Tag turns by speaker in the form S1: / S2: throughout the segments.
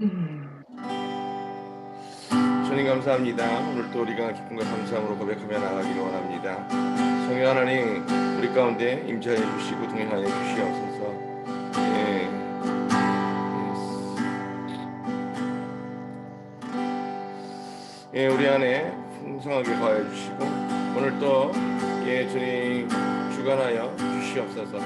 S1: 음.
S2: 주님 감사합니다. 오늘도 우리가 기쁨과 감사함으로 고백하며 나가기를 원합니다. 성령 하나님 우리 가운데 임재하여 주시고 동행하여 주시옵소서. 예, 예, 우리 안에 풍성하게 거하여 주시고 오늘 또 주님 주관하여 주시옵소서.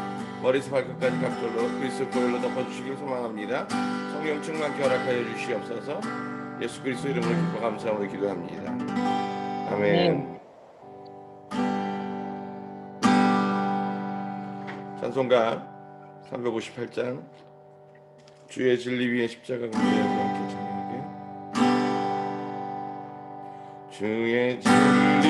S2: 머리에서 발끝까지 각절로 그리스도 보혈로 덮어주시길 소망합니다. 성령 충만케 허락하여 주시옵소서. 예수 그리스도 이름으로 기뻐 감사함으로 기도합니다.
S1: 아멘.
S2: 아멘. 찬송가 358장 주의 진리 위에 십자가 군대하고 함께 찬양하게. 주의 진리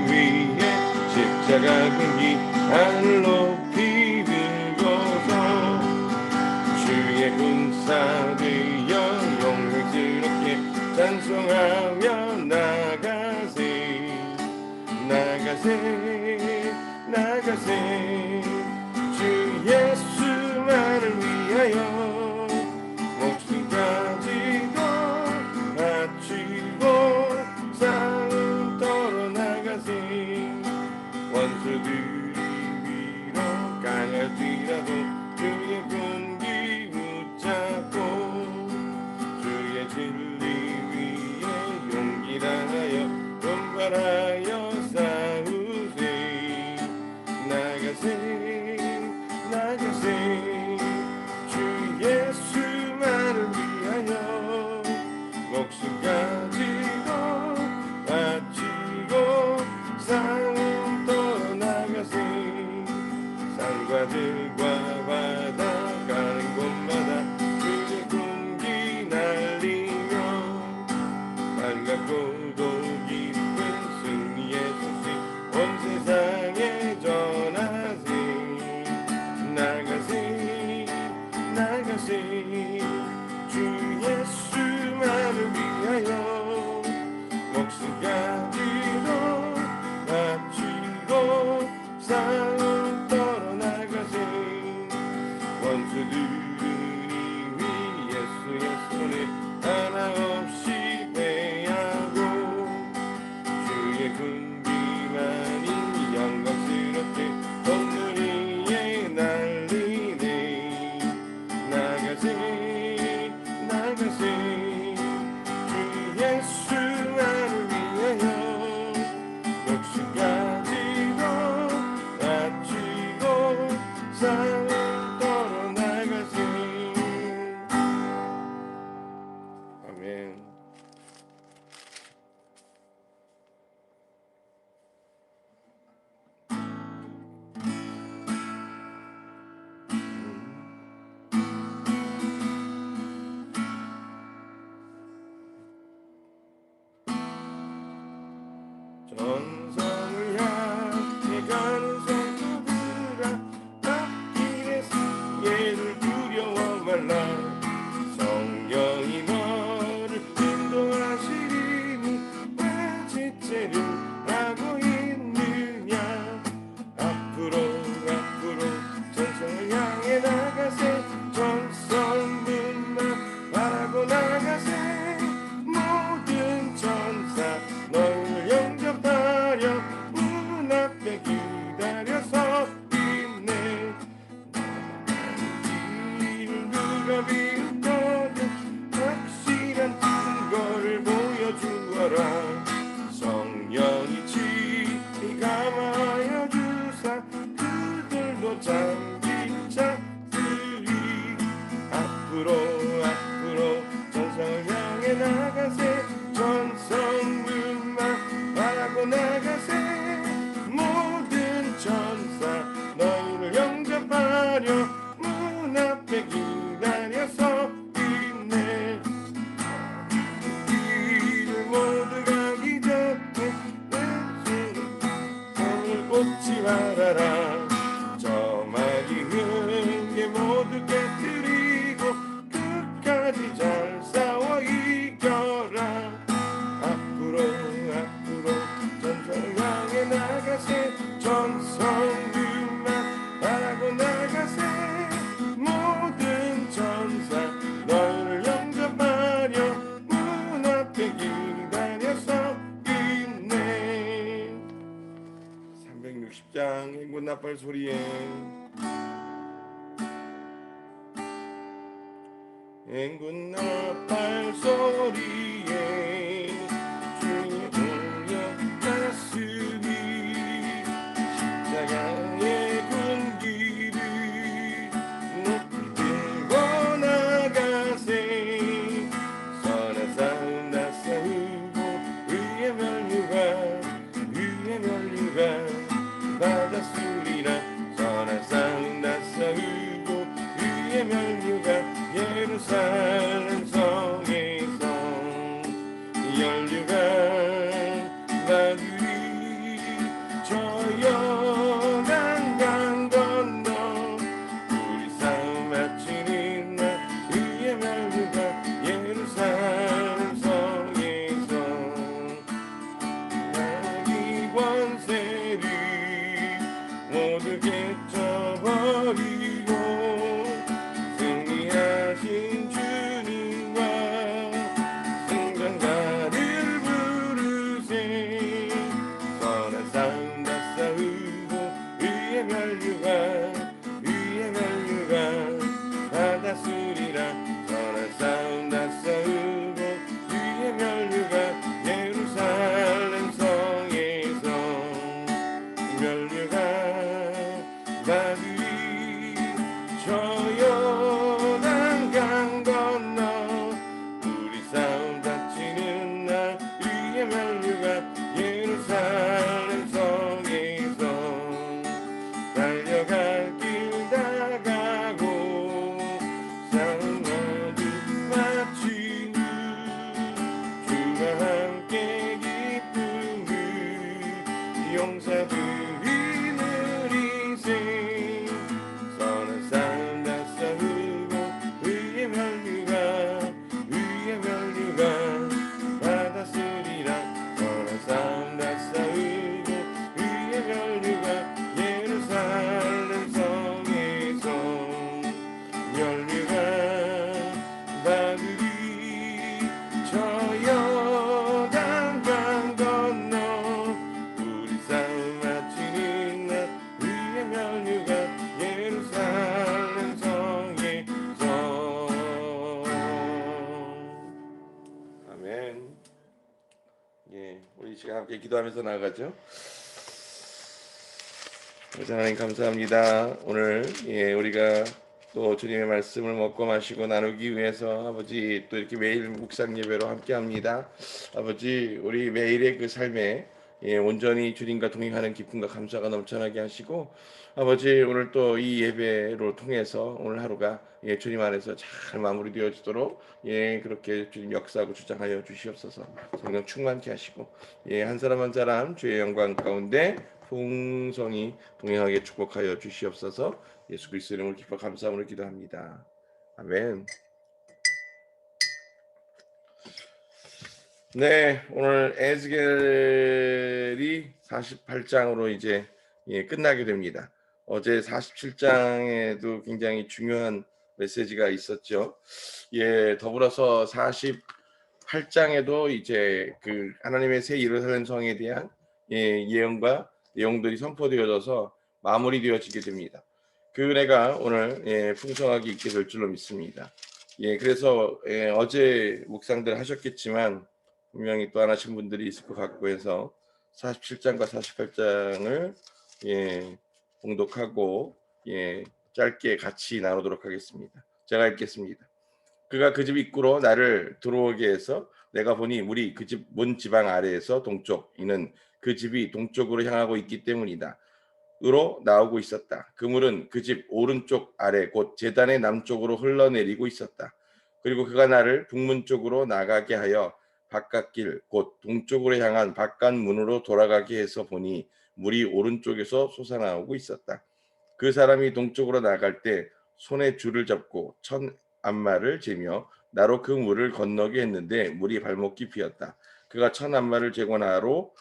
S2: 위에 십자가 군기 하늘 높이 들고서 주의 군사 되어 영광스럽게 찬송하며 나가세 나가세 나가세 주 예수만을 위하여 목숨까지도 바치고 싸움 떨어 나가세 원수들이 위로 강할지라도 주의 군기 붙잡고 주의 진리 위에 용기 다하여 분발하여 싸우세 나가세 나가세 주 예수만을 위하여 목숨까지도 바치고 싸움 떠나가세 산과들과 바다 가는 곳마다 주의 군기 날리며 반갑고도 기쁜 승리의 소식 온 세상에 전하세 나가세 나가세 주 예수만을 위하여 목숨까지도 바치고 싸움 떨어 나가세 원수들이 예수의 손에 하나 없이 패하고 주의 군기만이 영광스럽게 온 위에 날리네 나가세 나가세 주 예수만을 위하여 목숨까지도 바치고 싸움 떨어 나가세 아멘. 전성을 향해 가는 성도들아 앞길에 예를 두려워 말라 성령이 너를 인도하시리니 왜 지체를 하고 있느냐 앞으로 전성을 향해 나가세 전성문만 바라고 나가세 모든 천사 너를 영접하려 문 앞에 기다려서 있네 나간 누가 비웃거든 확실한 증거를 보여주어라 성령이 지리 감하여 주사 그들도 잠긴 자들이 앞으로 전성을 향해 나가세 전성문만 바라고 나가세 모든 천사 너희를 영접하려 문 앞에 기다려서 있네 이를 모두 가기 전에 손을 꽂지 말아라 저 맑은 게 모두 깨뜨리고 끝까지 잘 싸워 이겨라 나팔 소리에 행군 나팔 소리에 주님 울려 가슴이 십자가의 군기를 높이 들고 나가세 선한 싸움 다 싸우고 의의 면류관 받았으리라 선한 싸움 다 싸우고 의의 면류관 예루살렘 성에서 연류관 받으리 저 요단강 건너 우리 싸움 마치는 날 의의 면류관 예루살렘 성에서 나기 권세를 모두 깨쳐버리고 승리하신 주님과 승전가를 부르세 선한 싸움 다 싸우고 의의 면류관 받았으리라 선한 싸움 다 싸우고 의의 면류관 예루살렘 성에서 면류관 받으리 저 요단강 건너 우리 싸움 다치는 날 의의 면류관 예루살렘 성에서 달려갈 길 다가고 싸움 모두 마친 후 주와 함께 기쁨을 용사들이 누리세 선한 싸움 다 싸우고 의의 면류관 받았으리라 선한 싸움 다 싸우고 의의 면류관 예루살렘 성에서 면류관 받으리 저 요단강 건너 우리 싸움 마치는 날 의의 면류관 예루살렘 성에서 아멘. 예, 우리 시간 함께 기도하면서 나아가죠. 하나님 감사합니다. 오늘 우리가 또 주님의 말씀을 먹고 마시고 나누기 위해서 아버지 또 이렇게 매일 묵상 예배로 함께합니다. 아버지 우리 매일의 그 삶에 온전히 주님과 동행하는 기쁨과 감사가 넘쳐나게 하시고 아버지 오늘 또 이 예배로 통해서 오늘 하루가 주님 안에서 잘 마무리되어지도록 그렇게 주님 역사하고 주장하여 주시옵소서. 성령 충만케 하시고 한 사람 한 사람 주의 영광 가운데 풍성히 동행하게 축복하여 주시옵소서. 예수 그리스도 이름으로 기뻐 감사함으로 기도합니다. 아멘. 네, 오늘 에스겔이 48장으로 이제 끝나게 됩니다. 어제 47장에도 굉장히 중요한 메시지가 있었죠. 더불어서 48장에도 이제 그 하나님의 새 예루살렘 성에 대한 예언과 내용들이 선포되어져서 마무리되어지게 됩니다. 그 은혜가 오늘 풍성하게 있게 될 줄로 믿습니다. 그래서 어제 묵상들 하셨겠지만 분명히 또 안 하신 분들이 있을 것 같고 해서 47장과 48장을 봉독하고 짧게 같이 나누도록 하겠습니다. 제가 읽겠습니다. 그가 그 집 입구로 나를 들어오게 해서 내가 보니 물이 그 집 문 지방 아래에서 동쪽, 이는 그 집이 동쪽으로 향하고 있기 때문이다. 으로 나오고 있었다. 그 물은 그 집 오른쪽 아래 곧 제단의 남쪽으로 흘러내리고 있었다. 그리고 그가 나를 북문 쪽으로 나가게 하여 바깥길 곧 동쪽으로 향한 바깥문으로 돌아가게 해서 보니 물이 오른쪽에서 솟아나오고 있었다. 그 사람이 동쪽으로 나갈 때 손에 줄을 잡고 천 암마를 재며 나로 그 물을 건너게 했는데 물이 발목 깊이였다. 그가 천 암마를 재고 나로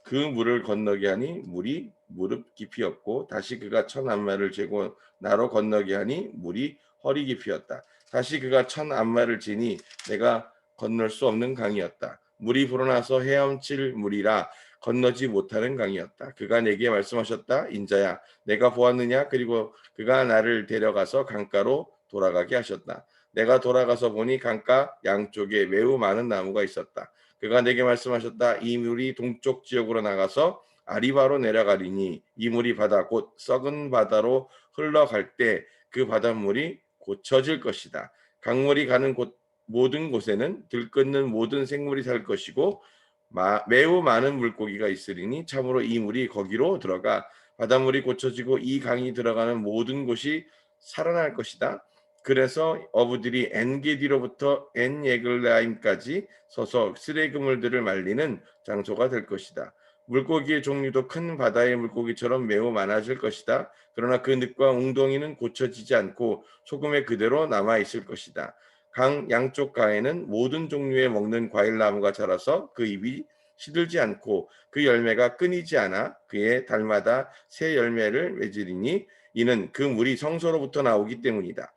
S2: 그 물을 건너게 하니 물이 무릎 깊이였고 다시 그가 천 암마를 재고 나로 건너게 하니 물이 허리 깊이였다. 다시 그가 천 암마를 지니 내가 건널 수 없는 강이었다. 물이 불어나서 헤엄칠 물이라 건너지 못하는 강이었다. 그가 내게 말씀하셨다. 인자야, 내가 보았느냐? 그리고 그가 나를 데려가서 강가로 돌아가게 하셨다. 내가 돌아가서 보니 강가 양쪽에 매우 많은 나무가 있었다. 그가 내게 말씀하셨다. 이 물이 동쪽 지역으로 나가서 아리바로 내려가리니 이 물이 바다 곧 썩은 바다로 흘러갈 때 그 바닷물이 고쳐질 것이다. 강물이 가는 곳 모든 곳에는 들끓는 모든 생물이 살 것이고 매우 많은 물고기가 있으리니 참으로 이 물이 거기로 들어가 바닷물이 고쳐지고 이 강이 들어가는 모든 곳이 살아날 것이다. 그래서 어부들이 엔게디로부터 엔예글라임까지 서서 쓰레 그물들을 말리는 장소가 될 것이다. 물고기의 종류도 큰 바다의 물고기처럼 매우 많아질 것이다. 그러나 그 늪과 웅덩이는 고쳐지지 않고 소금에 그대로 남아 있을 것이다. 강 양쪽 가에는 모든 종류의 먹는 과일 나무가 자라서 그 잎이 시들지 않고 그 열매가 끊이지 않아 그의 달마다 새 열매를 맺으리니 이는 그 물이 성소로부터 나오기 때문이다.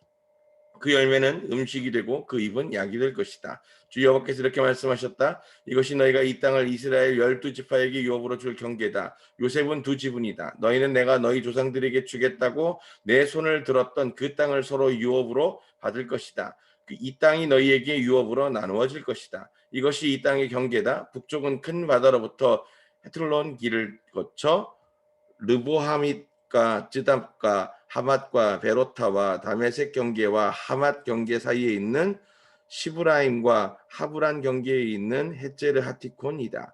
S2: 그 열매는 음식이 되고 그 잎은 약이 될 것이다. 주 여호와께서 이렇게 말씀하셨다. 이것이 너희가 이 땅을 이스라엘 12지파에게 유업으로 줄 경계다. 요셉은 두 지분이다. 너희는 내가 너희 조상들에게 주겠다고 내 손을 들었던 그 땅을 서로 유업으로 받을 것이다. 이 땅이 너희에게 유업으로 나누어질 것이다. 이것이 이 땅의 경계다. 북쪽은 큰 바다로부터 헤틀론 길을 거쳐 르보하밋과 쯔답과 하맛과 베로타와 다메섹 경계와 하맛 경계 사이에 있는 시브라임과 하브란 경계에 있는 헷제르 하티콘이다.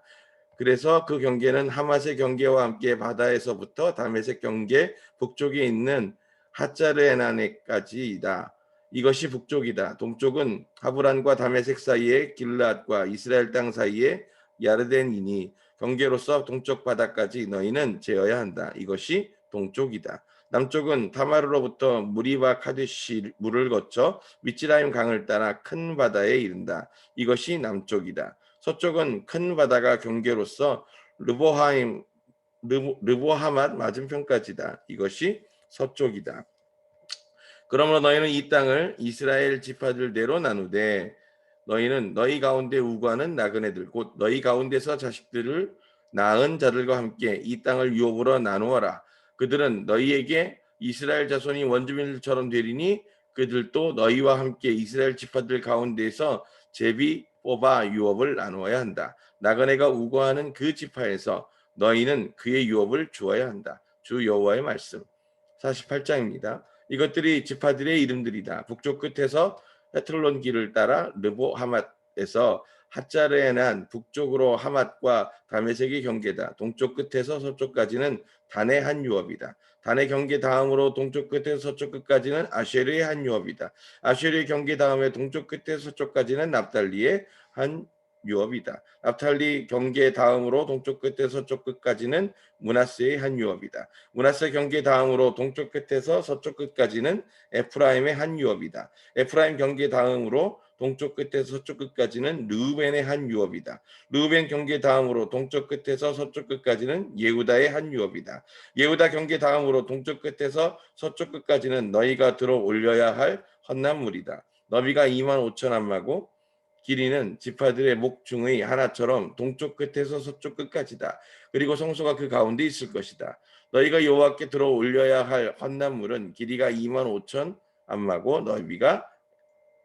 S2: 그래서 그 경계는 하맛의 경계와 함께 바다에서부터 다메섹 경계 북쪽에 있는 하짜르에나네까지이다. 이것이 북쪽이다. 동쪽은 하브란과 다메섹 사이에 길앗과 이스라엘 땅 사이에 야르덴이니 경계로서 동쪽 바다까지 너희는 제어야 한다. 이것이 동쪽이다. 남쪽은 타마르로부터 무리바 카데시 물을 거쳐 미츠라임 강을 따라 큰 바다에 이른다. 이것이 남쪽이다. 서쪽은 큰 바다가 경계로서 르보하임 르보하맛 맞은편까지다. 이것이 서쪽이다. 그러므로 너희는 이 땅을 이스라엘 지파들대로 나누되 너희는 너희 가운데 우고하는 나그네들 곧 너희 가운데서 자식들을 낳은 자들과 함께 이 땅을 유업으로 나누어라. 그들은 너희에게 이스라엘 자손이 원주민들처럼 되리니 그들도 너희와 함께 이스라엘 지파들 가운데서 제비 뽑아 유업을 나누어야 한다. 나그네가 우고하는 그 지파에서 너희는 그의 유업을 주어야 한다. 주 여호와의 말씀. 48장입니다. 이것들이 지파들의 이름들이다. 북쪽 끝에서 헤틀론 길을 따라 르보 하맛에서 핫자르에난 북쪽으로 하맛과 다메섹의 경계다. 동쪽 끝에서 서쪽까지는 단의 한 유업이다. 단의 경계 다음으로 동쪽 끝에서 서쪽 끝까지는 아쉐르의 한 유업이다. 아쉐르의 경계 다음에 동쪽 끝에서 서쪽까지는 납달리의 한 유업이다. 납탈리 경계 다음으로 동쪽 끝에서 서쪽 끝까지는 므낫세의 한 유업이다. 므낫세 경계 다음으로 동쪽 끝에서 서쪽 끝까지는 에프라임의 한 유업이다. 에프라임 경계 다음으로 동쪽 끝에서 서쪽 끝까지는 르우벤의 한 유업이다. 르우벤 경계 다음으로 동쪽 끝에서 서쪽 끝까지는 예후다의 한 유업이다. 예후다 경계 다음으로 동쪽 끝에서 서쪽 끝까지는 너희가 들어 올려야 할 헛난물이다. 너비가 25,000 암마고 길이는 지파들의 목중의 하나처럼 동쪽 끝에서 서쪽 끝까지다. 그리고 성소가 그 가운데 있을 것이다. 너희가 여호와께 들어 올려야 할 헛난물은 길이가 25,000 암마고 너비가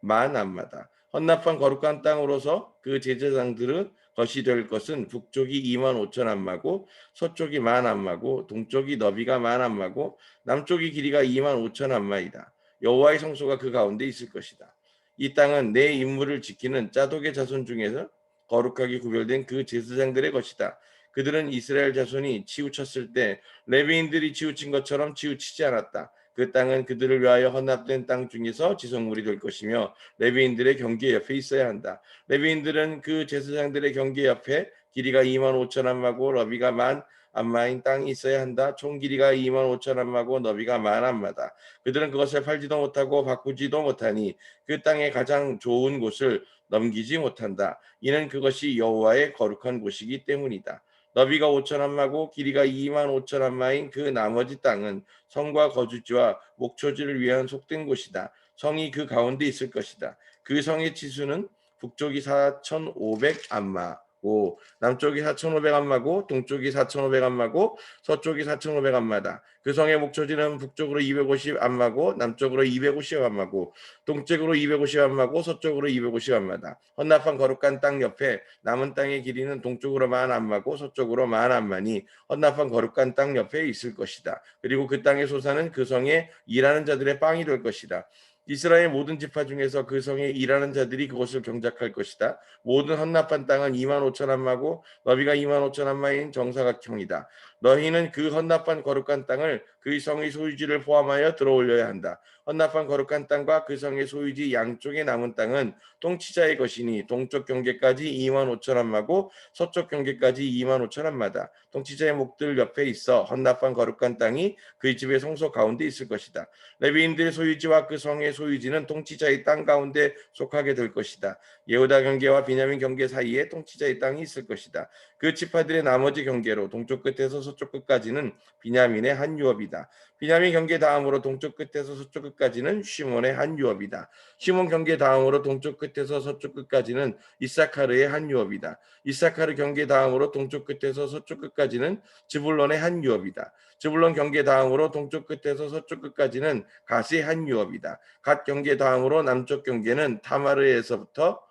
S2: 10,000 암마다. 헌납한 거룩한 땅으로서 그 제사장들의 것이 될 것은 북쪽이 25,000 암마고 서쪽이 10,000 암마고 동쪽이 너비가 10,000 암마고 남쪽이 길이가 25,000 암마이다. 여호와의 성소가 그 가운데 있을 것이다. 이 땅은 내 임무를 지키는 짜독의 자손 중에서 거룩하게 구별된 그 제사장들의 것이다. 그들은 이스라엘 자손이 치우쳤을 때 레위인들이 치우친 것처럼 치우치지 않았다. 그 땅은 그들을 위하여 헌납된 땅 중에서 지성물이 될 것이며 레위인들의 경계 옆에 있어야 한다. 레위인들은 그 제사장들의 경계 옆에 길이가 25,000 암마고 너비가 10,000 암마인 땅이 있어야 한다. 총 길이가 25,000 암마고 너비가 10,000 암마다. 그들은 그것을 팔지도 못하고 바꾸지도 못하니 그 땅의 가장 좋은 곳을 넘기지 못한다. 이는 그것이 여호와의 거룩한 곳이기 때문이다. 너비가 5,000 암마고 길이가 25,000 암마인 그 나머지 땅은 성과 거주지와 목초지를 위한 속된 곳이다. 성이 그 가운데 있을 것이다. 그 성의 치수는 북쪽이 4,500 암마, 고 남쪽이 4,500안마고 동쪽이 4,500안마고 서쪽이 4,500안마다. 그 성의 목초지는 북쪽으로 250안마고 남쪽으로 250안마고 동쪽으로 250안마고 서쪽으로 250안마다. 헌납한 거룩한 땅 옆에 남은 땅의 길이는 동쪽으로 10,000안마고 서쪽으로 10,000안마니 헌납한 거룩한 땅 옆에 있을 것이다. 그리고 그 땅의 소산은 그 성에 일하는 자들의 빵이 될 것이다. 이스라엘 모든 지파 중에서 그 성에 일하는 자들이 그곳을 경작할 것이다. 모든 헌납한 땅은 25,000안마고 너비가 25,000안마인 정사각형이다. 너희는 그 헌납한 거룩한 땅을 그 성의 소유지를 포함하여 들어올려야 한다. 헌납한 거룩한 땅과 그 성의 소유지 양쪽에 남은 땅은 통치자의 것이니 동쪽 경계까지 25,000안마고 서쪽 경계까지 25,000안마다. 통치자의 목들 옆에 있어 헌납한 거룩한 땅이 그 집의 성소 가운데 있을 것이다. 레위인들의 소유지와 그 성의 소유지는 통치자의 땅 가운데 속하게 될 것이다. 예후다 경계와 비냐민 경계 사이에 통치자의 땅이 있을 것이다. 그 지파들의 나머지 경계로 동쪽 끝에서 서쪽 끝까지는 비냐민의 한 유업이다. 비냐민 경계 다음으로 동쪽 끝에서 서쪽 끝까지는 시몬의 한 유업이다. 시몬 경계 다음으로 동쪽 끝에서 서쪽 끝까지는 이사카르의 한 유업이다. 이사카르 경계 다음으로 동쪽 끝에서 서쪽 끝까지는 즈불론의 한 유업이다. 즈불론 경계 다음으로 동쪽 끝에서 서쪽 끝까지는 갓의 한 유업이다. 갓 경계 다음으로 남쪽 경계는 타마르에서부터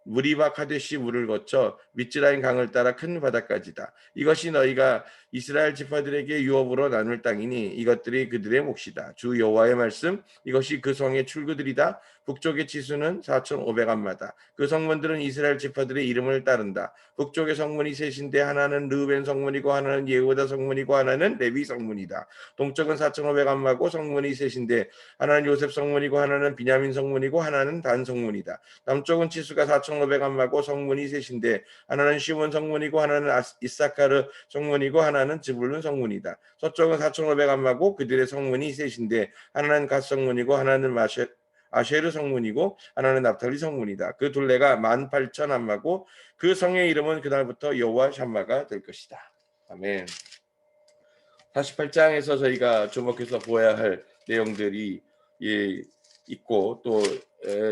S2: 무리바 카데시 물을 거쳐 미즈라임 강을 따라 큰 바다까지다. 이것이 너희가 이스라엘 지파들에게 유업으로 나눌 땅이니 이것들이 그들의 몫이다. 주 여호와의 말씀, 이것이 그 성의 출구들이다. 북쪽의 지수는 4,500안마다. 그 성문들은 이스라엘 지파들의 이름을 따른다. 북쪽의 성문이 셋인데 하나는 르우벤 성문이고 하나는 예후다 성문이고 하나는 레위 성문이다. 동쪽은 4,500안마고 성문이 셋인데 하나는 요셉 성문이고 하나는 비냐민 성문이고 하나는 단 성문이다. 남쪽은 지수가 4,500안마고 성문이 셋인데 하나는 시몬 성문이고 하나는 이사카르 성문이고 하나는 즈불룬 성문이다. 서쪽은 4,500안마고 그들의 성문이 셋인데 하나는 갓 성문이고 하나는 아쉐르 성문이고 하나는 납탈리 성문이다. 그 둘레가 18,000안마고 그 성의 이름은 그날부터 여호와 샴마가 될 것이다. 아멘. 48장에서 저희가 주목해서 보아야 할 내용들이 있고 또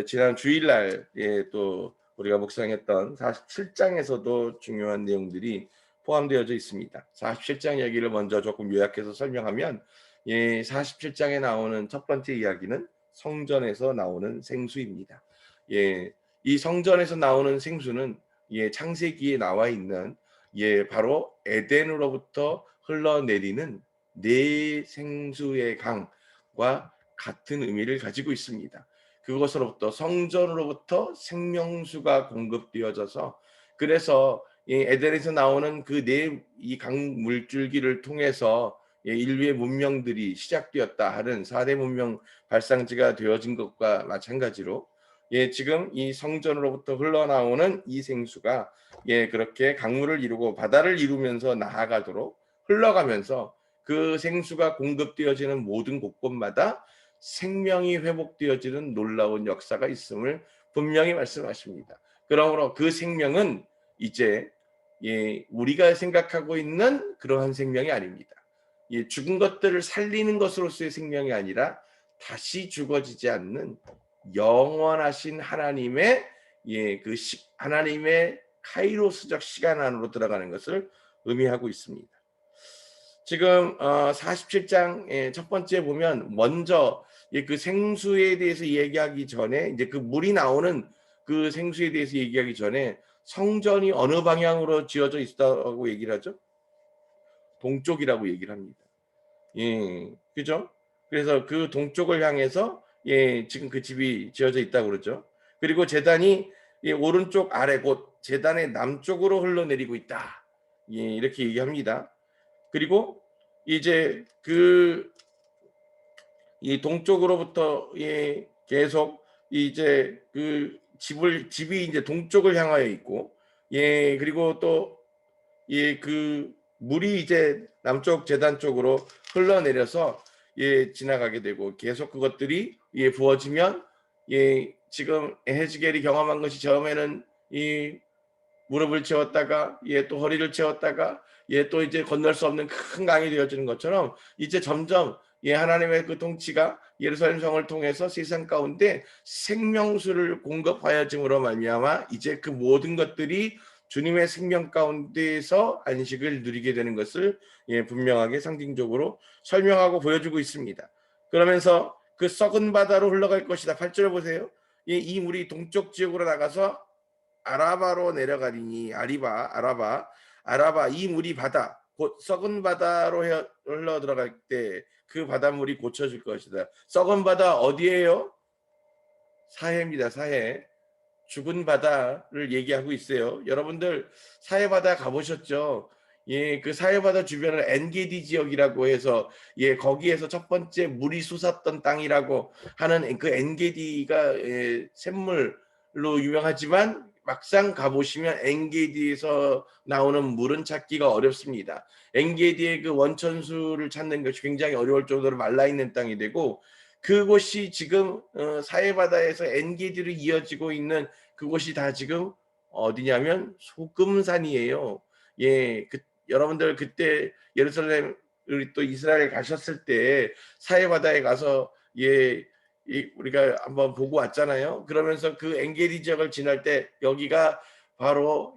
S2: 지난 주일날 또 우리가 묵상했던 47장에서도 중요한 내용들이 포함되어져 있습니다. 47장 이야기를 먼저 조금 요약해서 설명하면 47장에 나오는 첫 번째 이야기는 성전에서 나오는 생수입니다. 이 성전에서 나오는 생수는 창세기에 나와 있는 바로 에덴으로부터 흘러내리는 네 생수의 강과 같은 의미를 가지고 있습니다. 그것으로부터 성전으로부터 생명수가 공급되어져서 그래서 에덴에서 나오는 그 네 이 강 물줄기를 통해서 인류의 문명들이 시작되었다 하는 4대 문명 발상지가 되어진 것과 마찬가지로 지금 이 성전으로부터 흘러나오는 이 생수가 그렇게 강물을 이루고 바다를 이루면서 나아가도록 흘러가면서 그 생수가 공급되어지는 모든 곳곳마다 생명이 회복되어지는 놀라운 역사가 있음을 분명히 말씀하십니다. 그러므로 그 생명은 이제 우리가 생각하고 있는 그러한 생명이 아닙니다. 죽은 것들을 살리는 것으로서의 생명이 아니라 다시 죽어지지 않는 영원하신 하나님의 하나님의 카이로스적 시간 안으로 들어가는 것을 의미하고 있습니다. 지금 47장 첫 번째 보면 먼저 그 생수에 대해서 얘기하기 전에 이제 그 물이 나오는 그 생수에 대해서 얘기하기 전에 성전이 어느 방향으로 지어져 있다고 얘기를 하죠? 동쪽이라고 얘기를 합니다. 그죠? 그래서 그 동쪽을 향해서 지금 그 집이 지어져 있다고 그러죠. 그리고 제단이 오른쪽 아래 곧 제단의 남쪽으로 흘러내리고 있다. 이렇게 얘기합니다. 그리고 이제 이 동쪽으로부터 계속 이제 그 집이 이제 동쪽을 향하여 있고 그리고 또 그 물이 이제 남쪽 제단 쪽으로 흘러내려서 지나가게 되고 계속 그것들이 부어지면 지금 에헤즈겔이 경험한 것이 처음에는 이 무릎을 채웠다가 또 허리를 채웠다가 또 이제 건널 수 없는 큰 강이 되어지는 것처럼 이제 점점 하나님의 그 통치가 예루살렘 성을 통해서 세상 가운데 생명수를 공급하여짐으로 말미암아 이제 그 모든 것들이 주님의 생명 가운데에서 안식을 누리게 되는 것을 분명하게 상징적으로 설명하고 보여주고 있습니다. 그러면서 그 썩은 바다로 흘러갈 것이다. 8절을 보세요. 이 물이 동쪽 지역으로 나가서 아라바로 내려가리니 아라바 이 물이 바다 곧 썩은 바다로 흘러 들어갈 때 그 바닷물이 고쳐질 것이다. 썩은 바다 어디예요? 사해입니다. 사해. 죽은 바다를 얘기하고 있어요. 여러분들 사해 바다 가보셨죠? 그 사해 바다 주변을 엔게디 지역이라고 해서 거기에서 첫 번째 물이 솟았던 땅이라고 하는 그 엔게디가 샘물로 유명하지만 막상 가보시면 엔게디에서 나오는 물은 찾기가 어렵습니다. 엔게디의 그 원천수를 찾는 것이 굉장히 어려울 정도로 말라있는 땅이 되고 그곳이 지금 사해 바다에서 엔게디로 이어지고 있는 그곳이 다 지금 어디냐면 소금산이에요. 여러분들 그때 예루살렘 또 이스라엘 가셨을 때 사해 바다에 가서 우리가 한번 보고 왔잖아요. 그러면서 그 엔게디 지역을 지날 때 여기가 바로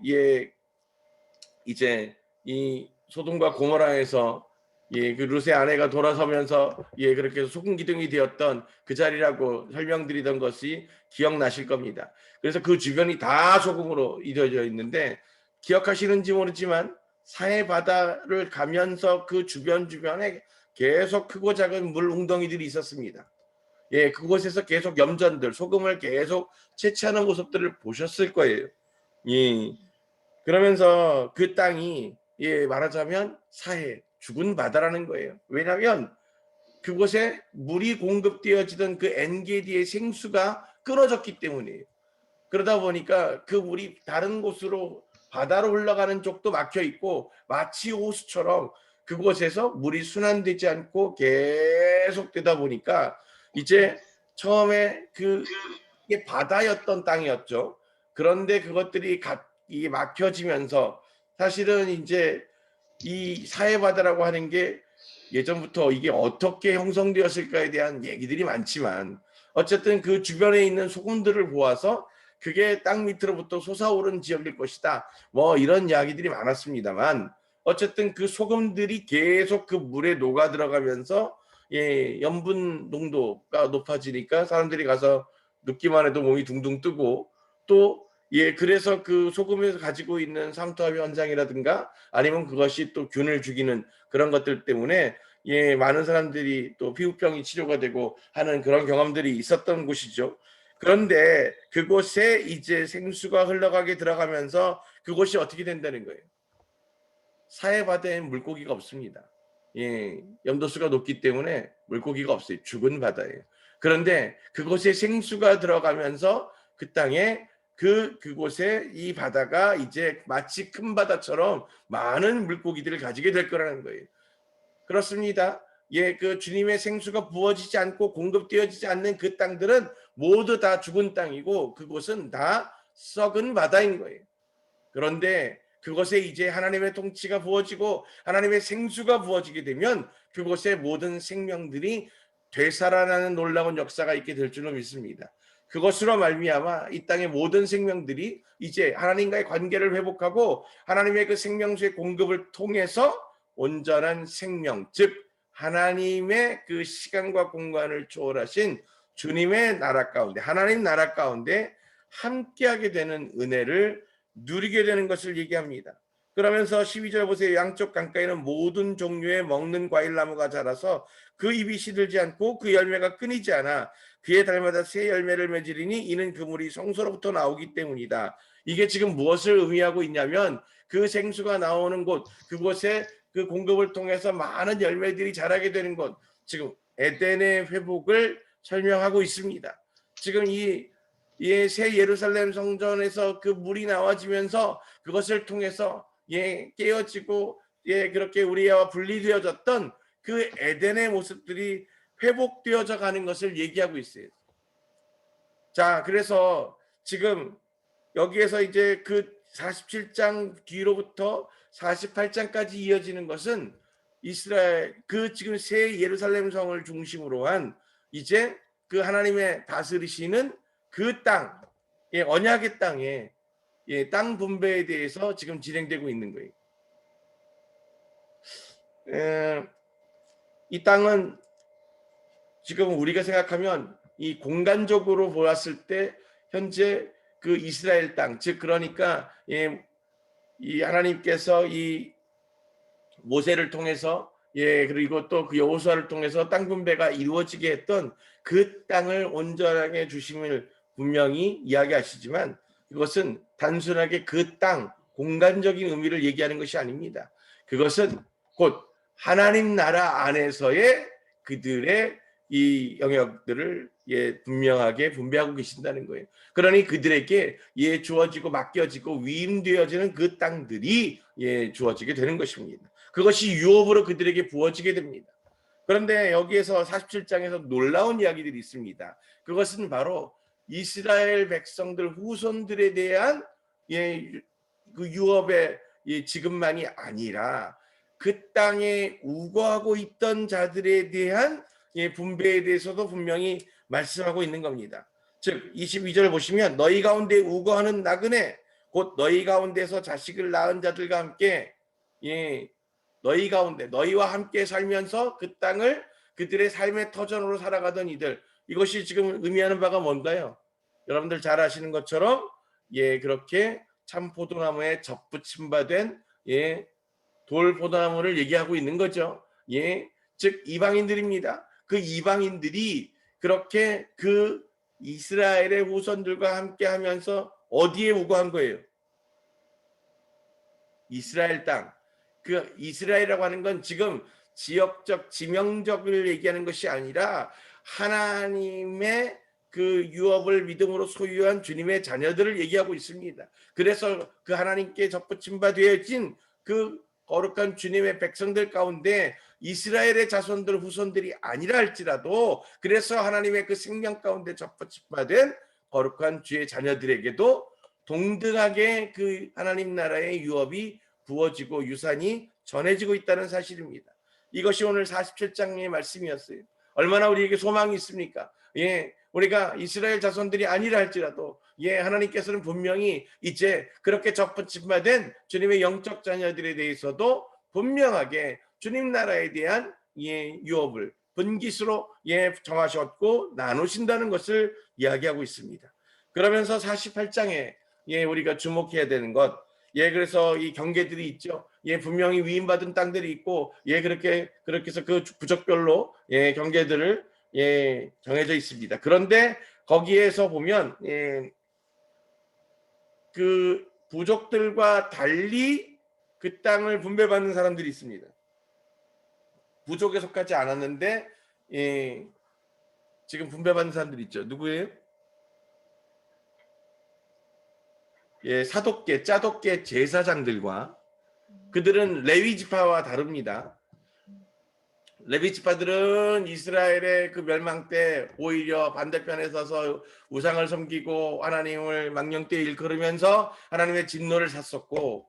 S2: 이제 이 소돔과 고모라에서 그 룻의 아내가 돌아서면서 그렇게 해서 소금 기둥이 되었던 그 자리라고 설명드리던 것이 기억나실 겁니다. 그래서 그 주변이 다 소금으로 이루어져 있는데 기억하시는지 모르지만 사해 바다를 가면서 그 주변에 계속 크고 작은 물 웅덩이들이 있었습니다. 그곳에서 계속 염전들, 소금을 계속 채취하는 모습들을 보셨을 거예요. 그러면서 그 땅이 말하자면 사해, 죽은 바다라는 거예요. 왜냐하면 그곳에 물이 공급되어지던 그 엔게디의 생수가 끊어졌기 때문이에요. 그러다 보니까 그 물이 다른 곳으로 바다로 흘러가는 쪽도 막혀 있고 마치 호수처럼 그곳에서 물이 순환되지 않고 계속 되다 보니까 이제 처음에 이게 바다였던 땅이었죠. 그런데 그것들이 이게 막혀지면서 사실은 이제 이 사해바다라고 하는 게 예전부터 이게 어떻게 형성되었을까에 대한 얘기들이 많지만 어쨌든 그 주변에 있는 소금들을 보아서 그게 땅 밑으로부터 솟아오른 지역일 것이다. 뭐 이런 이야기들이 많았습니다만 어쨌든 그 소금들이 계속 그 물에 녹아 들어가면서 염분 농도가 높아지니까 사람들이 가서 눕기만 해도 몸이 둥둥 뜨고 또 그래서 그 소금에서 가지고 있는 삼투압 현상이라든가 아니면 그것이 또 균을 죽이는 그런 것들 때문에 많은 사람들이 또 피부병이 치료가 되고 하는 그런 경험들이 있었던 곳이죠. 그런데 그곳에 이제 생수가 흘러가게 들어가면서 그곳이 어떻게 된다는 거예요. 사해바다에는 물고기가 없습니다. 염도수가 높기 때문에 물고기가 없어요. 죽은 바다예요. 그런데 그곳에 생수가 들어가면서 그 땅에 그곳에 이 바다가 이제 마치 큰 바다처럼 많은 물고기들을 가지게 될 거라는 거예요. 그렇습니다. 그 주님의 생수가 부어지지 않고 공급되어지지 않는 그 땅들은 모두 다 죽은 땅이고 그곳은 다 썩은 바다인 거예요. 그런데 그곳에 이제 하나님의 통치가 부어지고 하나님의 생수가 부어지게 되면 그곳의 모든 생명들이 되살아나는 놀라운 역사가 있게 될 줄로 믿습니다. 그것으로 말미암아 이 땅의 모든 생명들이 이제 하나님과의 관계를 회복하고 하나님의 그 생명수의 공급을 통해서 온전한 생명, 즉 하나님의 그 시간과 공간을 초월하신 주님의 나라 가운데 하나님 나라 가운데 함께하게 되는 은혜를 누리게 되는 것을 얘기합니다. 그러면서 12절 보세요. 양쪽 강가에는 모든 종류의 먹는 과일나무가 자라서 그 잎이 시들지 않고 그 열매가 끊이지 않아 그의 달마다 새 열매를 맺으리니 이는 그물이 성소로부터 나오기 때문이다. 이게 지금 무엇을 의미하고 있냐면 그 생수가 나오는 곳, 그곳에 그 공급을 통해서 많은 열매들이 자라게 되는 곳, 지금 에덴의 회복을 설명하고 있습니다. 지금 새 예루살렘 성전에서 그 물이 나와지면서 그것을 통해서 깨어지고 그렇게 우리와 분리되어졌던 그 에덴의 모습들이 회복되어져 가는 것을 얘기하고 있어요. 자, 그래서 지금 여기에서 이제 그 47장 뒤로부터 48장까지 이어지는 것은 이스라엘 그 지금 새 예루살렘 성을 중심으로 한 이제 그 하나님의 다스리시는 그 땅, 언약의 땅에 땅 분배에 대해서 지금 진행되고 있는 거예요. 이 땅은 지금 우리가 생각하면 이 공간적으로 보았을 때 현재 그 이스라엘 땅, 즉 그러니까 이 하나님께서 이 모세를 통해서 그리고 또 그 여호수아를 통해서 땅 분배가 이루어지게 했던 그 땅을 온전하게 주심을 분명히 이야기하시지만 그것은 단순하게 그 땅 공간적인 의미를 얘기하는 것이 아닙니다. 그것은 곧 하나님 나라 안에서의 그들의 이 영역들을 분명하게 분배하고 계신다는 거예요. 그러니 그들에게 주어지고 맡겨지고 위임되어지는 그 땅들이 주어지게 되는 것입니다. 그것이 유업으로 그들에게 부어지게 됩니다. 그런데 여기에서 47장에서 놀라운 이야기들이 있습니다. 그것은 바로 이스라엘 백성들 후손들에 대한 그 유업의 지급만이 아니라 그 땅에 우거하고 있던 자들에 대한 분배에 대해서도 분명히 말씀하고 있는 겁니다. 즉 22절 보시면 너희 가운데 우거하는 나그네 곧 너희 가운데서 자식을 낳은 자들과 함께 너희 가운데 너희와 함께 살면서 그 땅을 그들의 삶의 터전으로 살아가던 이들, 이것이 지금 의미하는 바가 뭔가요? 여러분들 잘 아시는 것처럼 그렇게 참 포도나무에 접붙임 바 된 돌 포도나무를 얘기하고 있는 거죠. 즉 이방인들입니다. 그 이방인들이 그렇게 그 이스라엘의 후손들과 함께 하면서 어디에 우거한 거예요? 이스라엘 땅. 그 이스라엘이라고 하는 건 지금 지역적 지명적을 얘기하는 것이 아니라 하나님의 그 유업을 믿음으로 소유한 주님의 자녀들을 얘기하고 있습니다. 그래서 그 하나님께 접붙임 바 되어진 그 거룩한 주님의 백성들 가운데 이스라엘의 자손들 후손들이 아니라 할지라도 그래서 하나님의 그 생명 가운데 접붙임 바 된 거룩한 주의 자녀들에게도 동등하게 그 하나님 나라의 유업이 부어지고 유산이 전해지고 있다는 사실입니다. 이것이 오늘 47장의 말씀이었어요. 얼마나 우리에게 소망이 있습니까? 우리가 이스라엘 자손들이 아니라 할지라도 하나님께서는 분명히 이제 그렇게 접붙임받은 주님의 영적 자녀들에 대해서도 분명하게 주님 나라에 대한 유업을 분깃으로 정하셨고 나누신다는 것을 이야기하고 있습니다. 그러면서 48장에 우리가 주목해야 되는 것, 그래서 이 경계들이 있죠. 분명히 위임받은 땅들이 있고, 그렇게 해서 그 부족별로 경계들을 정해져 있습니다. 그런데 거기에서 보면 그 부족들과 달리 그 땅을 분배받는 사람들이 있습니다. 부족에 속하지 않았는데 지금 분배받는 사람들이 있죠. 누구예요? 사독계, 짜독계 제사장들과 그들은 레위 지파와 다릅니다. 레위 지파들은 이스라엘의 그 멸망 때 오히려 반대편에 서서 우상을 섬기고 하나님을 망령되이 일컬으면서 하나님의 진노를 샀었고,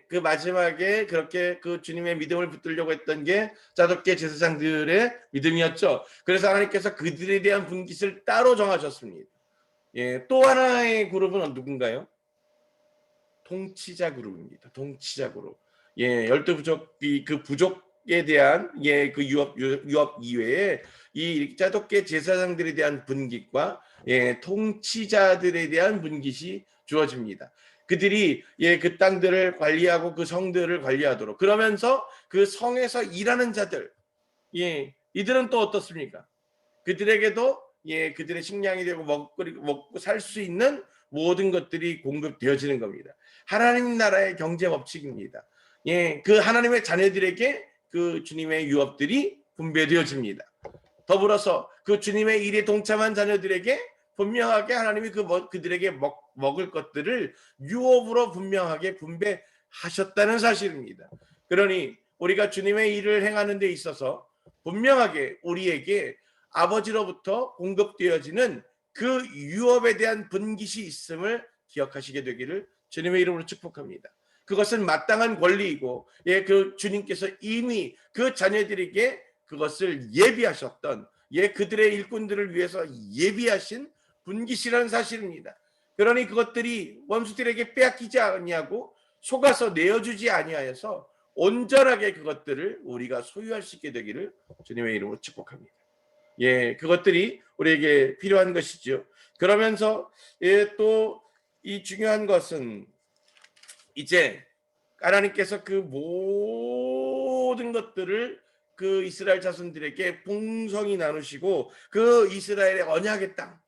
S2: 그 마지막에 그렇게 그 주님의 믿음을 붙들려고 했던 게 짜독계 제사장들의 믿음이었죠. 그래서 하나님께서 그들에 대한 분깃을 따로 정하셨습니다. 또 하나의 그룹은 누군가요? 통치자 그룹입니다. 통치자 그룹. 12부족이 그 부족에 대한 그 유업 이외에 이 짜독계 제사장들에 대한 분깃과 통치자들에 대한 분깃이 주어집니다. 그들이 그 땅들을 관리하고 그 성들을 관리하도록, 그러면서 그 성에서 일하는 자들, 이들은 또 어떻습니까? 그들에게도 그들의 식량이 되고 먹고 살 수 있는 모든 것들이 공급되어지는 겁니다. 하나님 나라의 경제 법칙입니다. 그 하나님의 자녀들에게 그 주님의 유업들이 분배되어집니다. 더불어서 그 주님의 일에 동참한 자녀들에게 분명하게 하나님이 그들에게 먹을 것들을 유업으로 분명하게 분배하셨다는 사실입니다. 그러니 우리가 주님의 일을 행하는 데 있어서 분명하게 우리에게 아버지로부터 공급되어지는 그 유업에 대한 분깃이 있음을 기억하시게 되기를 주님의 이름으로 축복합니다. 그것은 마땅한 권리이고 그 주님께서 이미 그 자녀들에게 그것을 예비하셨던 그들의 일꾼들을 위해서 예비하신 분깃이라는 사실입니다. 그러니 그것들이 원수들에게 빼앗기지 아니하고 속아서 내어주지 아니하여서 온전하게 그것들을 우리가 소유할 수 있게 되기를 주님의 이름으로 축복합니다. 예, 그것들이 우리에게 필요한 것이죠. 그러면서 예, 또 이 중요한 것은 이제 하나님께서 그 모든 것들을 그 이스라엘 자손들에게 풍성히 나누시고 그 이스라엘의 언약의 땅,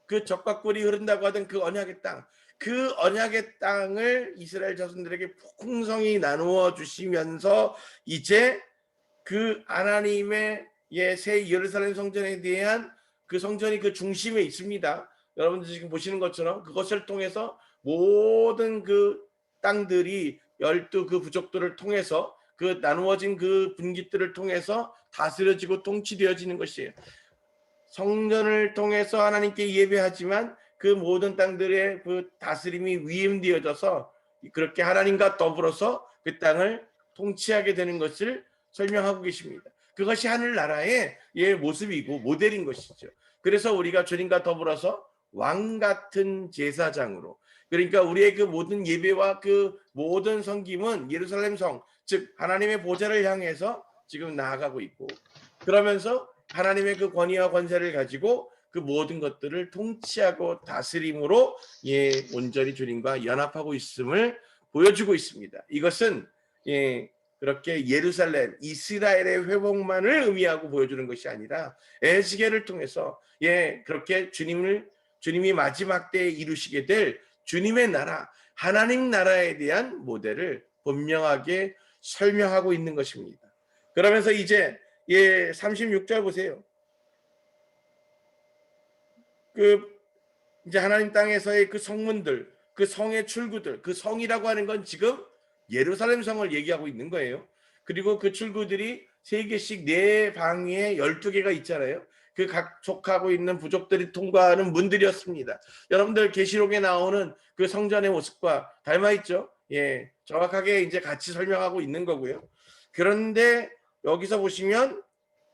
S2: 그 적과 꿀이 흐른다고 하던 그 언약의 땅, 그 언약의 땅을 이스라엘 자손들에게 풍성히 나누어 주시면서 이제 그 하나님의 새 예루살렘 성전에 대한 그 성전이 그 중심에 있습니다. 여러분들 지금 보시는 것처럼 그것을 통해서 모든 그 땅들이 12 그 부족들을 통해서 그 나누어진 그 분깃들을 통해서 다스려지고 통치되어지는 것이에요. 성전을 통해서 하나님께 예배하지만 그 모든 땅들의 그 다스림이 위임되어져서 그렇게 하나님과 더불어서 그 땅을 통치하게 되는 것을 설명하고 계십니다. 그것이 하늘나라의 모습이고 모델인 것이죠. 그래서 우리가 주님과 더불어서 왕 같은 제사장으로, 그러니까 우리의 그 모든 예배와 그 모든 섬김은 예루살렘 성, 즉 하나님의 보좌를 향해서 지금 나아가고 있고, 그러면서 하나님의 그 권위와 권세를 가지고 그 모든 것들을 통치하고 다스림으로 온전히 주님과 연합하고 있음을 보여주고 있습니다. 이것은 그렇게 예루살렘, 이스라엘의 회복만을 의미하고 보여주는 것이 아니라 에스겔을 통해서 그렇게 주님이 마지막 때에 이루시게 될 주님의 나라, 하나님 나라에 대한 모델을 분명하게 설명하고 있는 것입니다. 그러면서 이제 36절 보세요. 이제 하나님 땅에서의 그 성문들, 그 성의 출구들, 그 성이라고 하는 건 지금 예루살렘 성을 얘기하고 있는 거예요. 그리고 그 출구들이 3개씩 4방에 12개가 있잖아요. 그 각 족하고 있는 부족들이 통과하는 문들이었습니다. 여러분들 계시록에 나오는 그 성전의 모습과 닮아 있죠? 정확하게 이제 같이 설명하고 있는 거고요. 그런데 여기서 보시면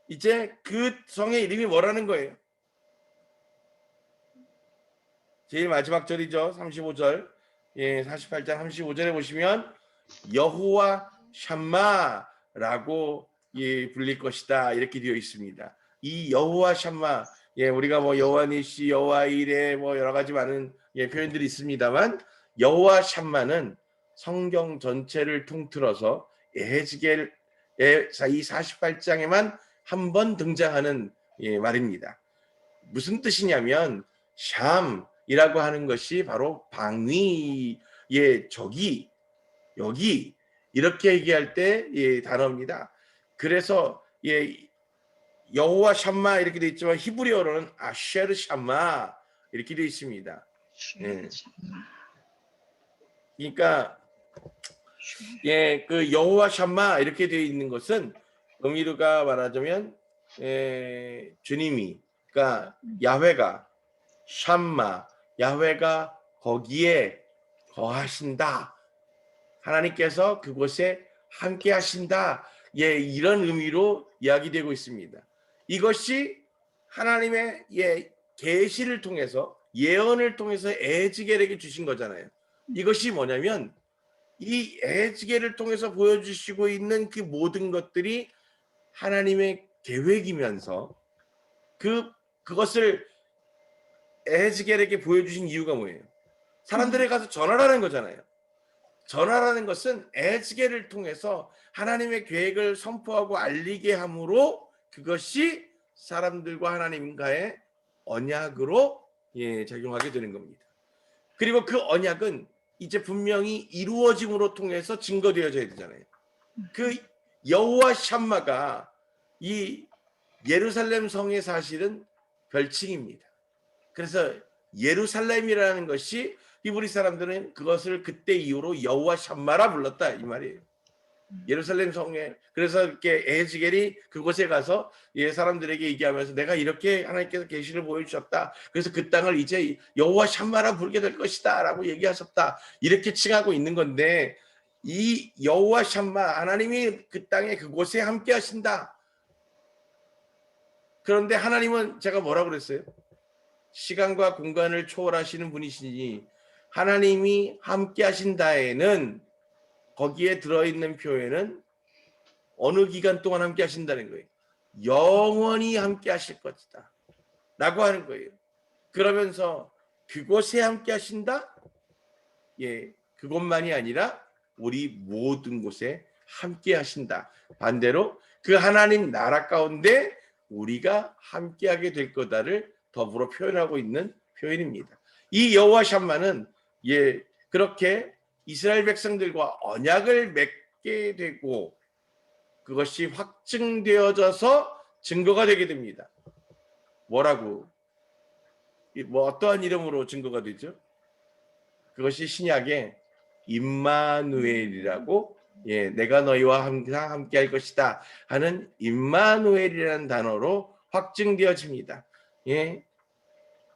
S2: 이제 그 성의 이름이 뭐라는 거예요? 제일 마지막 절이죠. 35절. 48장 35절에 보시면 여호와 샴마라고 불릴 것이다. 이렇게 되어 있습니다. 이 여호와 샴마, 우리가 뭐 여호와 니시, 여호와 이레 뭐 여러 가지 많은 표현들이 있습니다만 여호와 샴마는 성경 전체를 통틀어서 에헤즈겔의 이 48장에만 한 번 등장하는 말입니다. 무슨 뜻이냐면 샴이라고 하는 것이 바로 방위의 적이 여기 이렇게 얘기할 때 단어입니다. 그래서 여호와 샴마 이렇게 되어 있지만 히브리어로는 아쉐르 샴마 이렇게 되어 있습니다. 그러니까 그 여호와 샴마 이렇게 되어 있는 것은 의미가 말하자면 주님이, 그러니까 야훼가 샴마, 야훼가 거기에 거하신다. 하나님께서 그곳에 함께 하신다. 이런 의미로 이야기되고 있습니다. 이것이 하나님의 계시를 통해서, 예언을 통해서 에헤즈겔에게 주신 거잖아요. 이것이 뭐냐면 이 에헤즈겔을 통해서 보여주시고 있는 그 모든 것들이 하나님의 계획이면서 그것을 에헤즈겔에게 보여주신 이유가 뭐예요? 사람들에 가서 전하라는 거잖아요. 전하라는 것은 에헤즈겔을 통해서 하나님의 계획을 선포하고 알리게 함으로 그것이 사람들과 하나님과의 언약으로 작용하게 되는 겁니다. 그리고 그 언약은 이제 분명히 이루어짐으로 통해서 증거되어져야 되잖아요. 그 여호와 샴마가 이 예루살렘 성의 사실은 별칭입니다. 그래서 예루살렘이라는 것이 히브리 사람들은 그것을 그때 이후로 여호와 샴마라 불렀다 이 말이에요. 예루살렘 성에, 그래서 이렇게 에헤즈겔이 그곳에 가서 사람들에게 얘기하면서 내가 이렇게 하나님께서 계시를 보여주셨다. 그래서 그 땅을 이제 여호와 샴마라 부르게 될 것이다라고 얘기하셨다. 이렇게 칭하고 있는 건데 이 여호와 샴마, 하나님이 그 땅에 그곳에 함께 하신다. 그런데 하나님은 제가 뭐라고 그랬어요? 시간과 공간을 초월하시는 분이시니 하나님이 함께 하신다에는 거기에 들어있는 표현은 어느 기간 동안 함께 하신다는 거예요. 영원히 함께 하실 것이다 라고 하는 거예요. 그러면서 그곳에 함께 하신다? 예, 그것만이 아니라 우리 모든 곳에 함께 하신다. 반대로 그 하나님 나라 가운데 우리가 함께하게 될 거다를 더불어 표현하고 있는 표현입니다. 이 여호와 샴마는 예, 그렇게 이스라엘 백성들과 언약을 맺게 되고 그것이 확증되어져서 증거가 되게 됩니다. 뭐라고? 뭐 어떠한 이름으로 증거가 되죠? 그것이 신약의 임마누엘이라고, 예, 내가 너희와 항상 함께 할 것이다 하는 임마누엘이라는 단어로 확증되어집니다. 예,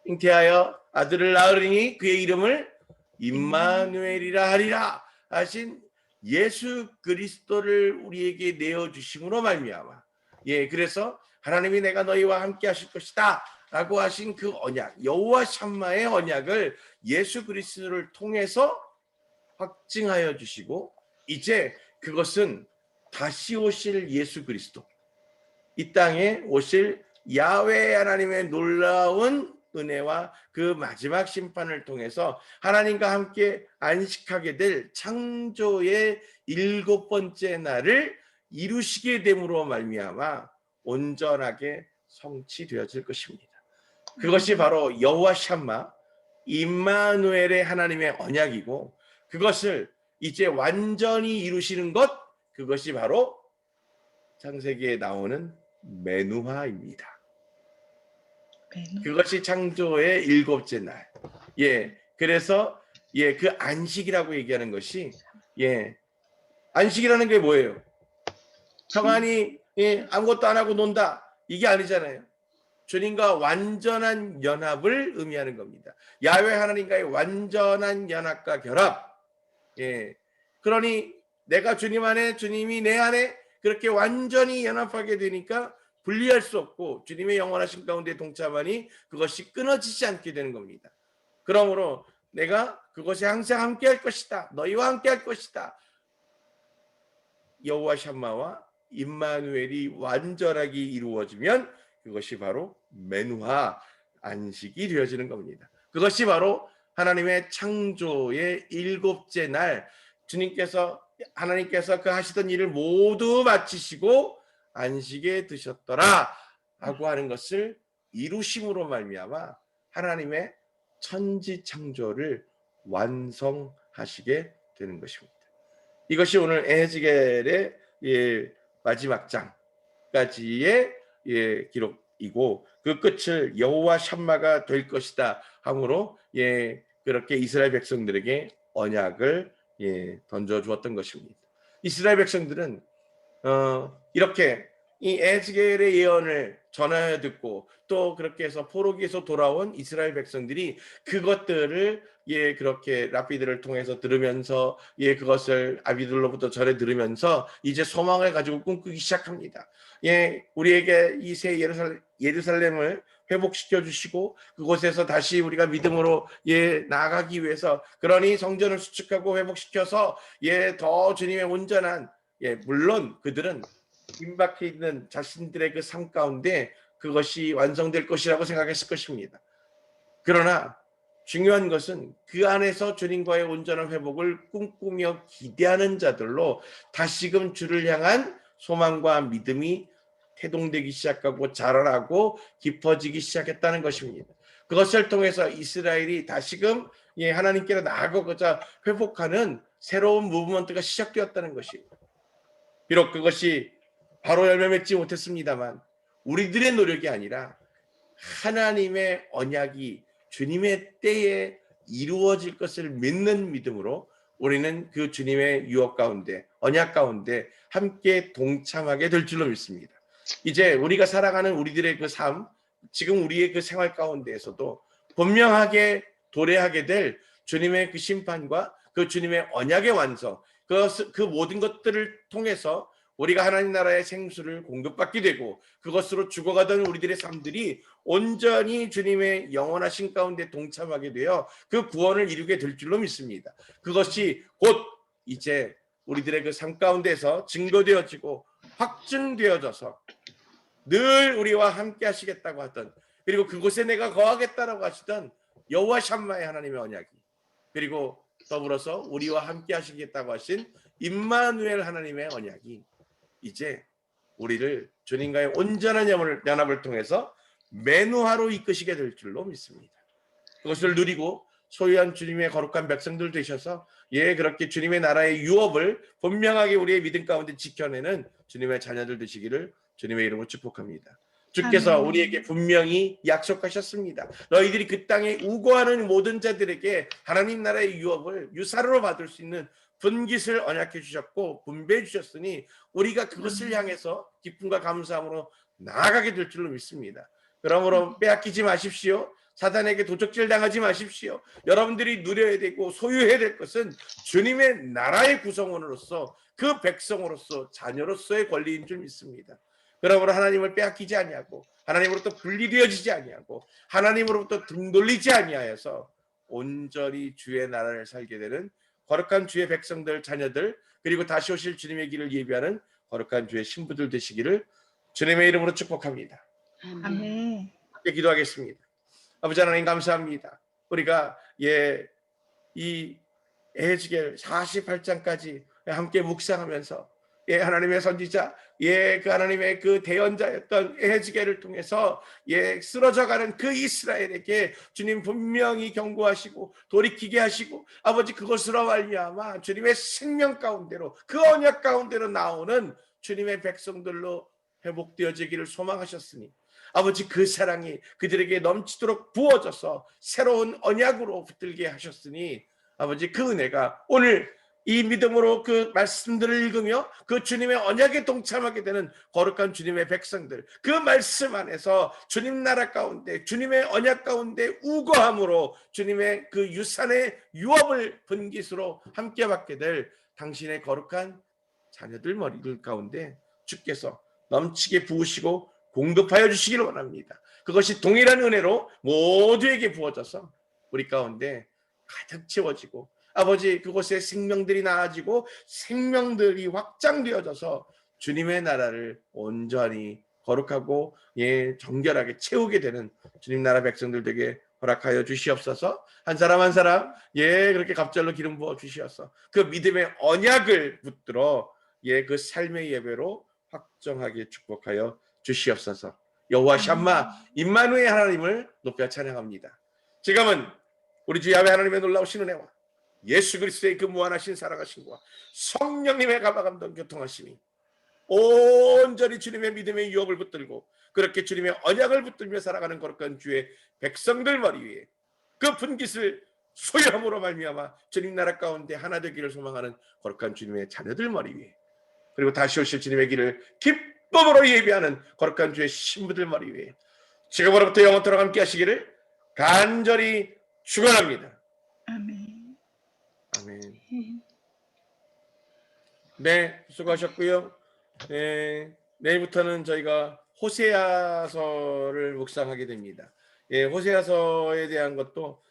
S2: 잉태하여 아들을 낳으리니 그의 이름을 임마누엘이라 하리라 하신 예수 그리스도를 우리에게 내어주심으로 말미암아, 예, 그래서 하나님이 내가 너희와 함께 하실 것이다 라고 하신 그 언약, 여호와 샴마의 언약을 예수 그리스도를 통해서 확증하여 주시고, 이제 그것은 다시 오실 예수 그리스도, 이 땅에 오실 야훼 하나님의 놀라운 은혜와 그 마지막 심판을 통해서 하나님과 함께 안식하게 될 창조의 7번째 날을 이루시게 됨으로 말미암아 온전하게 성취되어질 것입니다. 그것이 바로 여호와 샴마 임마누엘의 하나님의 언약이고, 그것을 이제 완전히 이루시는 것, 그것이 바로 창세기에 나오는 메누하입니다. 그것이 창조의 7째 날. 예, 그래서 예, 그 안식이라고 얘기하는 것이, 예, 안식이라는 게 뭐예요? 평안히 예, 아무것도 안 하고 논다, 이게 아니잖아요. 주님과 완전한 연합을 의미하는 겁니다. 야훼 하나님과의 완전한 연합과 결합. 예, 그러니 내가 주님 안에, 주님이 내 안에 그렇게 완전히 연합하게 되니까 분리할 수 없고 주님의 영원하신 가운데 동참하니 그것이 끊어지지 않게 되는 겁니다. 그러므로 내가 그것에 항상 함께 할 것이다, 너희와 함께 할 것이다. 여호와 샴마와 임마누엘이 완전하게 이루어지면 그것이 바로 메누하, 안식이 되어지는 겁니다. 그것이 바로 하나님의 창조의 7째 날, 주님께서, 하나님께서 그 하시던 일을 모두 마치시고 안식에 드셨더라 하고 하는 것을 이루심으로 말미암아 하나님의 천지 창조를 완성하시게 되는 것입니다. 이것이 오늘 에헤즈겔의 예, 마지막 장까지의 예, 기록이고, 그 끝을 여호와 샴마가 될 것이다 함으로 예, 그렇게 이스라엘 백성들에게 언약을 예, 던져 주었던 것입니다. 이스라엘 백성들은 이렇게 이 에스겔의 예언을 전하여 듣고 또 그렇게 해서 포로기에서 돌아온 이스라엘 백성들이 그것들을 예, 그렇게 랍비들을 통해서 들으면서 예, 그것을 아비들로부터 전해 들으면서 이제 소망을 가지고 꿈꾸기 시작합니다. 예, 우리에게 이 새 예루살렘을 회복시켜 주시고 그곳에서 다시 우리가 믿음으로 예, 나아가기 위해서, 그러니 성전을 수축하고 회복시켜서 예, 더 주님의 온전한, 예, 물론 그들은 임박해 있는 자신들의 그 삶 가운데 그것이 완성될 것이라고 생각했을 것입니다. 그러나 중요한 것은 그 안에서 주님과의 온전한 회복을 꿈꾸며 기대하는 자들로 다시금 주를 향한 소망과 믿음이 태동되기 시작하고 자라나고 깊어지기 시작했다는 것입니다. 그것을 통해서 이스라엘이 다시금 예, 하나님께로 나아가고자 회복하는 새로운 무브먼트가 시작되었다는 것입니다. 비록 그것이 바로 열매 맺지 못했습니다만 우리들의 노력이 아니라 하나님의 언약이 주님의 때에 이루어질 것을 믿는 믿음으로 우리는 그 주님의 유업 가운데, 언약 가운데 함께 동참하게 될 줄로 믿습니다. 이제 우리가 살아가는 우리들의 그 삶, 지금 우리의 그 생활 가운데에서도 분명하게 도래하게 될 주님의 그 심판과 그 주님의 언약의 완성, 그 모든 것들을 통해서 우리가 하나님 나라의 생수를 공급받게 되고 그것으로 죽어가던 우리들의 삶들이 온전히 주님의 영원하신 가운데 동참하게 되어 그 구원을 이루게 될 줄로 믿습니다. 그것이 곧 이제 우리들의 그 삶 가운데서 증거되어지고 확증되어져서 늘 우리와 함께 하시겠다고 하던, 그리고 그곳에 내가 거하겠다라고 하시던 여호와 샴마의 하나님의 언약이, 그리고 더불어서 우리와 함께 하시겠다고 하신 임마누엘 하나님의 언약이 이제 우리를 주님과의 온전한 연합을 통해서 매누하로 이끄시게 될 줄로 믿습니다. 그것을 누리고 소유한 주님의 거룩한 백성들 되셔서 그렇게 주님의 나라의 유업을 분명하게 우리의 믿음 가운데 지켜내는 주님의 자녀들 되시기를 주님의 이름으로 축복합니다. 주께서
S3: 아멘.
S2: 우리에게 분명히 약속하셨습니다. 너희들이 그 땅에 우고하는 모든 자들에게 하나님 나라의 유업을 유사로 받을 수 있는 분깃을 언약해 주셨고 분배해 주셨으니 우리가 그것을 향해서 기쁨과 감사함으로 나아가게 될 줄로 믿습니다. 그러므로 빼앗기지 마십시오. 사단에게 도적질 당하지 마십시오. 여러분들이 누려야 되고 소유해야 될 것은 주님의 나라의 구성원으로서 그 백성으로서 자녀로서의 권리인 줄 믿습니다. 그러므로 하나님을 빼앗기지 아니하고 하나님으로부터 분리되어지지 아니하고 하나님으로부터 등 돌리지 아니하여서 온전히 주의 나라를 살게 되는 거룩한 주의 백성들, 자녀들, 그리고 다시 오실 주님의 길을 예비하는 거룩한 주의 신부들 되시기를 주님의 이름으로 축복합니다.
S3: 아멘.
S2: 함께 기도하겠습니다. 아버지 하나님 감사합니다. 우리가 이 에헤즈겔 48장까지 함께 묵상하면서 하나님의 선지자, 그 하나님의 그 대언자였던 에헤즈겔을 통해서 쓰러져가는 그 이스라엘에게 주님 분명히 경고하시고 돌이키게 하시고 아버지 그것으로 말미암아 주님의 생명 가운데로 그 언약 가운데로 나오는 주님의 백성들로 회복되어지기를 소망하셨으니 아버지 그 사랑이 그들에게 넘치도록 부어져서 새로운 언약으로 붙들게 하셨으니 아버지 그 은혜가 오늘 이 믿음으로 그 말씀들을 읽으며 그 주님의 언약에 동참하게 되는 거룩한 주님의 백성들, 그 말씀 안에서 주님 나라 가운데 주님의 언약 가운데 우거함으로 주님의 그 유산의 유업을 분깃으로 함께 받게 될 당신의 거룩한 자녀들 머리들 가운데 주께서 넘치게 부으시고 공급하여 주시기를 원합니다. 그것이 동일한 은혜로 모두에게 부어져서 우리 가운데 가득 채워지고 아버지 그곳에 생명들이 나아지고 생명들이 확장되어져서 주님의 나라를 온전히 거룩하고 정결하게 채우게 되는 주님 나라 백성들 되게 허락하여 주시옵소서. 한 사람 한 사람 그렇게 갑절로 기름 부어 주시옵소서. 그 믿음의 언약을 붙들어 그 삶의 예배로 확정하게 축복하여 주시옵소서. 여호와 샴마 임마누엘 하나님을 높여 찬양합니다. 지금은 우리 주 야훼 하나님의 놀라우신 은혜와 예수 그리스도의 그 무한하신 사랑하심과 성령님의 감화감동 교통하심이 온전히 주님의 믿음의 유업을 붙들고 그렇게 주님의 언약을 붙들며 살아가는 거룩한 주의 백성들 머리 위에 그 분깃을 소유함으로 말미암아 주님 나라 가운데 하나 되기를 소망하는 거룩한 주님의 자녀들 머리 위에, 그리고 다시 오실 주님의 길을 기쁨으로 예비하는 거룩한 주의 신부들 머리 위에 지금으로부터 영원토록 함께 하시기를 간절히 축원합니다.
S3: 아멘.
S2: 아멘. 네, 수고하셨고요. 내일부터는 저희가 호세아서를 묵상하게 됩니다. 호세아서에 대한 것도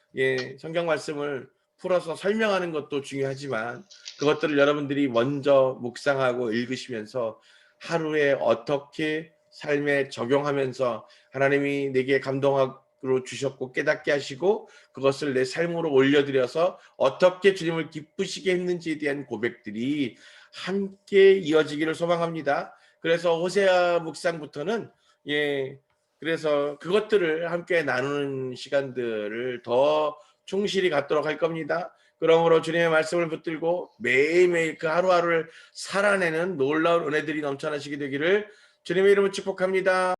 S2: 성경 말씀을 풀어서 설명하는 것도 중요하지만 그것들을 여러분들이 먼저 묵상하고 읽으시면서 하루에 어떻게 삶에 적용하면서 하나님이 내게 감동으로 주셨고 깨닫게 하시고 그것을 내 삶으로 올려드려서 어떻게 주님을 기쁘시게 했는지에 대한 고백들이 함께 이어지기를 소망합니다. 그래서 호세아 묵상부터는 그래서 그것들을 함께 나누는 시간들을 더 충실히 갖도록 할 겁니다. 그러므로 주님의 말씀을 붙들고 매일매일 그 하루하루를 살아내는 놀라운 은혜들이 넘쳐나시게 되기를 주님의 이름으로 축복합니다.